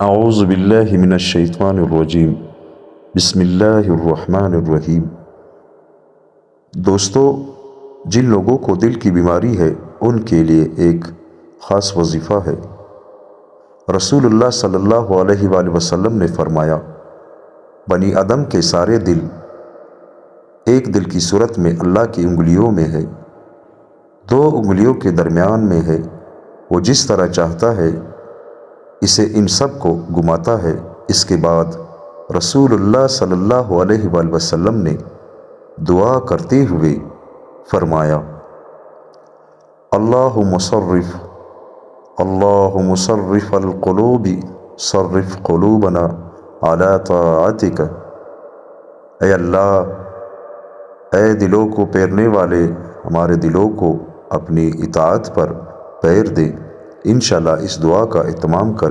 اعوذ باللہ من الشیطان الرجیم، بسم اللہ الرحمن الرحیم۔ دوستو، جن لوگوں کو دل کی بیماری ہے ان کے لیے ایک خاص وظیفہ ہے۔ رسول اللہ صلی اللہ علیہ وآلہ وسلم نے فرمایا، بنی آدم کے سارے دل ایک دل کی صورت میں اللہ کی انگلیوں میں ہے، دو انگلیوں کے درمیان میں ہے، وہ جس طرح چاہتا ہے اسے ان سب کو گھماتا ہے۔ اس کے بعد رسول اللہ صلی اللہ علیہ وآلہ وسلم نے دعا کرتے ہوئے فرمایا، اللہم صرف القلوب صرف قلوبنا علی طاعتک۔ اے اللہ، اے دلوں کو پھیرنے والے، ہمارے دلوں کو اپنی اطاعت پر پھیر دے۔ انشاءاللہ اس دعا کا اہتمام کریں۔